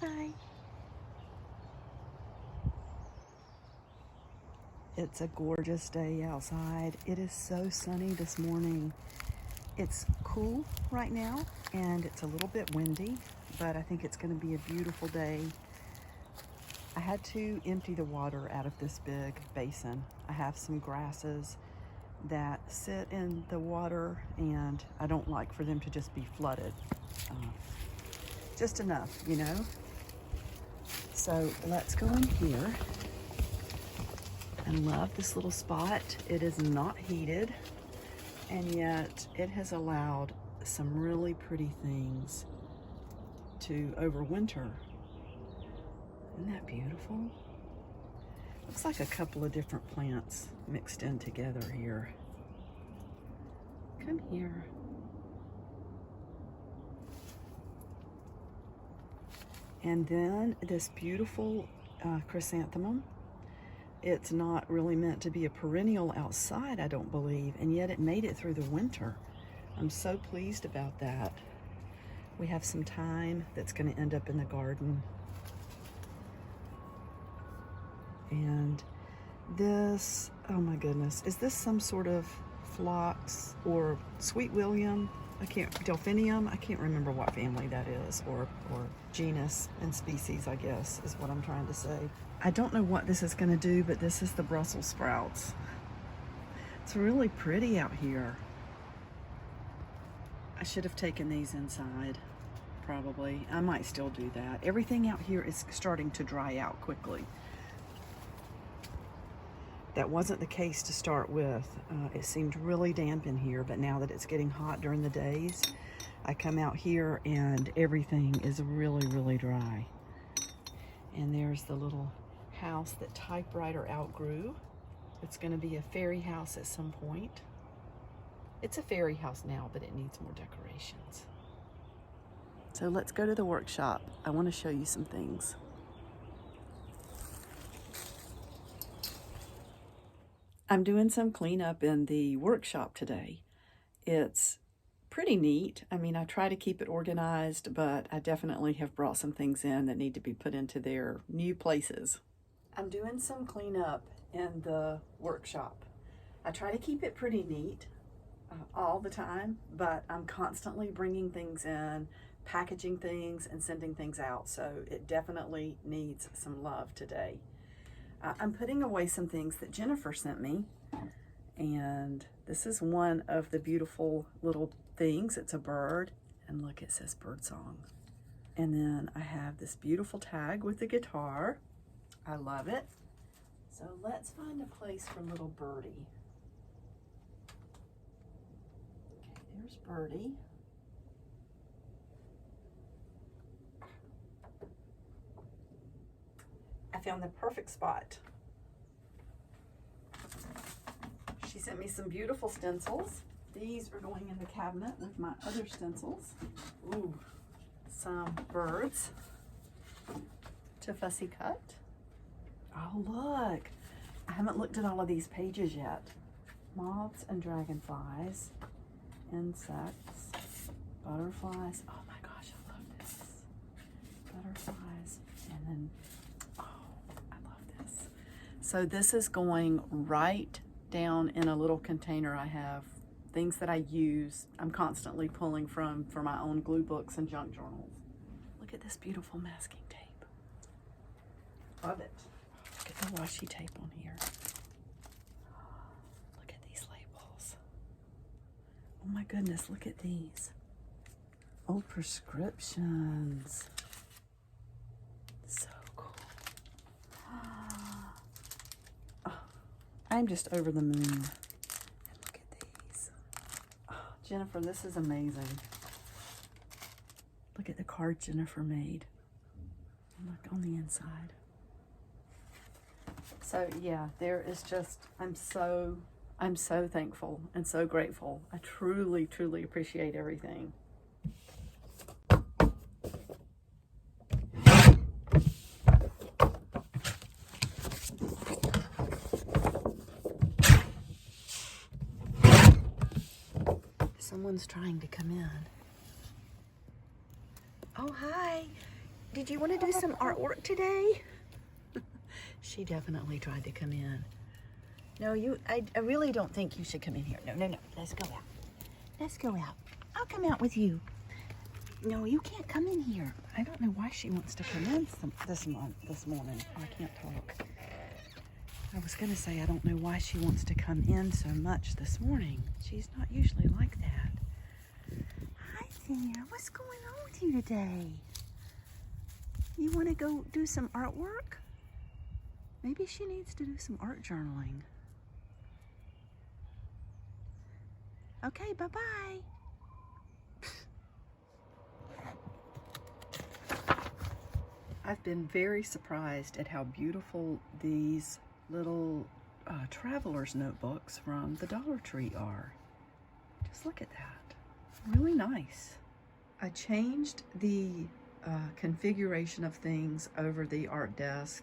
Bye-bye. It's a gorgeous day outside. It is so sunny this morning. It's cool right now and it's a little bit windy, but I think it's going to be a beautiful day. I had to empty the water out of this big basin. I have some grasses that sit in the water and I don't like for them to just be flooded. Just enough, you know? So let's go in here. I love this little spot. It is not heated, and yet it has allowed some really pretty things to overwinter. Isn't that beautiful? Looks like a couple of different plants mixed in together here. Come here. And then this beautiful chrysanthemum. It's not really meant to be a perennial outside, I don't believe, and yet it made it through the winter. I'm so pleased about that. We have some thyme that's going to end up in the garden. And this, oh my goodness, is this some sort of phlox or sweet william? Delphinium, I can't remember what family that is, or genus and species, I guess, is what I'm trying to say. I don't know what this is going to do, but this is the Brussels sprouts. It's really pretty out here. I should have taken these inside, probably. I might still do that. Everything out here is starting to dry out quickly. That wasn't the case to start with. It seemed really damp in here, but now that it's getting hot during the days, I come out here and everything is really, really dry. And there's the little house that typewriter outgrew. It's going to be a fairy house at some point. It's a fairy house now, but it needs more decorations. So let's go to the workshop. I want to show you some things. I'm doing some cleanup in the workshop today. It's pretty neat. I mean, I try to keep it organized, but I definitely have brought some things in that need to be put into their new places. I'm doing some cleanup in the workshop. I try to keep it pretty neat all the time, but I'm constantly bringing things in, packaging things, and sending things out, so it definitely needs some love today. I'm putting away some things that Jennifer sent me, and this is one of the beautiful little things. It's a bird, and look, it says birdsong. And then I have this beautiful tag with the guitar. I love it. So let's find a place for little Birdie. Okay, there's Birdie. I found the perfect spot. She sent me some beautiful stencils. These are going in the cabinet with my other stencils. Ooh, some birds to fussy cut. Oh, look. I haven't looked at all of these pages yet. Moths and dragonflies, insects, butterflies. Oh my gosh, I love this. Butterflies, and then, oh, I love this. So this is going right down in a little container I have. Things that I use, I'm constantly pulling from for my own glue books and junk journals. Look at this beautiful masking tape. Love it. Look at the washi tape on here. Look at these labels. Oh my goodness, look at these. Old prescriptions. So cool. Oh, I'm just over the moon. And look at these. Oh, Jennifer, this is amazing. Look at the card Jennifer made. And look on the inside. So yeah, there is just, I'm so thankful and so grateful. I truly, truly appreciate everything. Someone's trying to come in. Oh, hi. did you want to do some artwork today? She definitely tried to come in. No, I really don't think you should come in here. No, no, no. Let's go out. Let's go out. I'll come out with you. No, you can't come in here. I don't know why she wants to come in this morning. I can't talk. I was going to say I don't know why she wants to come in so much this morning. She's not usually like that. Hi there. What's going on with you today? You want to go do some artwork? Maybe she needs to do some art journaling. Okay, bye-bye. I've been very surprised at how beautiful these little traveler's notebooks from the Dollar Tree are. Just look at that. Really nice. I changed the configuration of things over the art desk.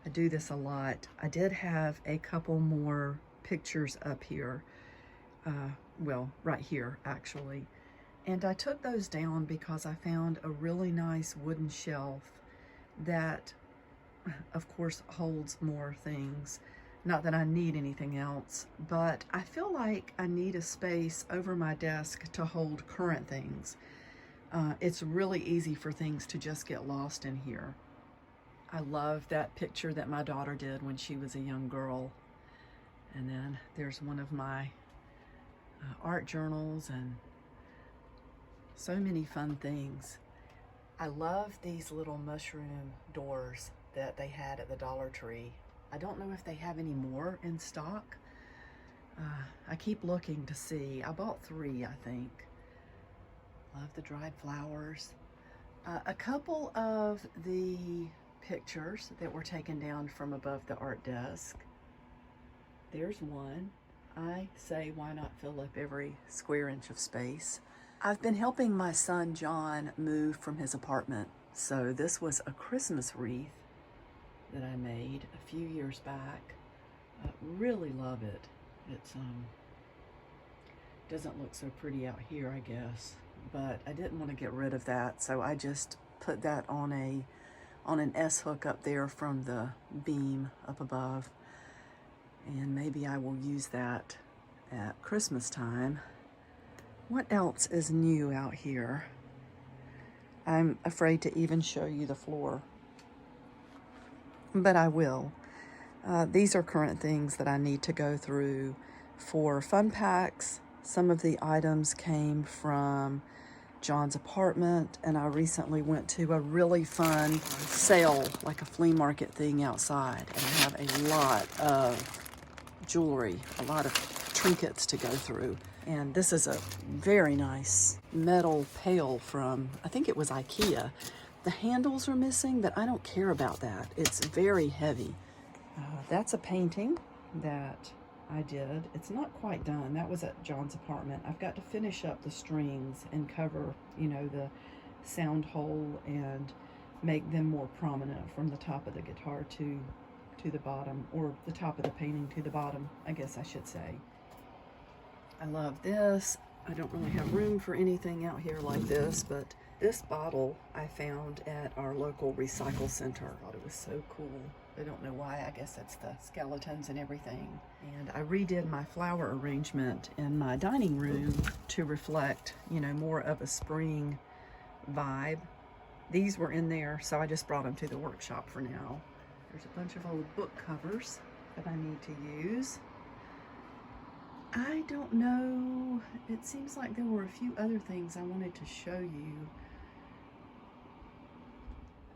I do this a lot. I did have a couple more pictures up here. Well, right here, actually. And I took those down because I found a really nice wooden shelf that, of course, holds more things. Not that I need anything else, but I feel like I need a space over my desk to hold current things. It's really easy for things to just get lost in here. I love that picture that my daughter did when she was a young girl. And then there's one of my art journals and so many fun things. I love these little mushroom doors that they had at the Dollar Tree. I don't know if they have any more in stock. I keep looking to see. I bought 3, I think. Love the dried flowers. A couple of the pictures that were taken down from above the art desk. There's one. I say, why not fill up every square inch of space? I've been helping my son John move from his apartment. So this was a Christmas wreath that I made a few years back. Really love it. It's doesn't look so pretty out here, I guess, but I didn't want to get rid of that, so I just put that on an S hook up there from the beam up above, and maybe I will use that at Christmas time. What else is new out here? I'm afraid to even show you the floor, but I will. These are current things that I need to go through for fun packs. Some of the items came from John's apartment, and I recently went to a really fun sale, like a flea market thing outside, and I have a lot of jewelry, a lot of trinkets to go through. And this is a very nice metal pail from, I think it was IKEA. The handles are missing, but I don't care about that. It's very heavy. That's a painting that I did. It's not quite done. That was at John's apartment. I've got to finish up the strings and cover, you know, the sound hole and make them more prominent from the top of the guitar to the bottom, or the top of the painting to the bottom, I guess I should say. I love this. I don't really have room for anything out here like this, but this bottle I found at our local recycle center. I thought it was so cool. I don't know why. I guess it's the skeletons and everything. And I redid my flower arrangement in my dining room to reflect, you know, more of a spring vibe. These were in there, so I just brought them to the workshop for now. There's a bunch of old book covers that I need to use. I don't know. It seems like there were a few other things I wanted to show you.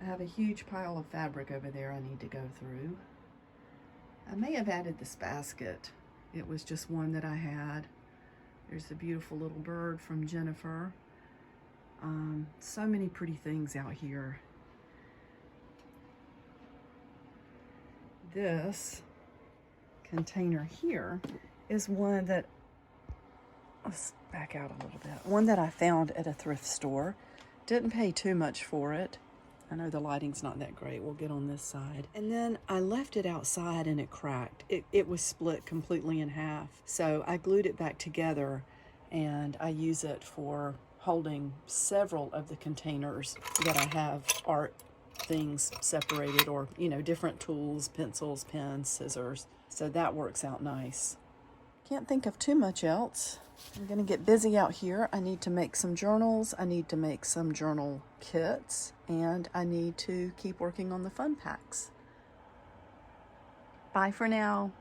I have a huge pile of fabric over there I need to go through. I may have added this basket. It was just one that I had. There's a beautiful little bird from Jennifer. So many pretty things out here. This container here is one that, let's back out a little bit. One that I found at a thrift store. Didn't pay too much for it. I know the lighting's not that great. We'll get on this side. And then I left it outside and it cracked. It was split completely in half. So I glued it back together and I use it for holding several of the containers that I have art things separated, or, you know, different tools, pencils, pens, scissors. So that works out nice. Can't think of too much else. I'm going to get busy out here. I need to make some journals. I need to make some journal kits, and I need to keep working on the fun packs. Bye for now.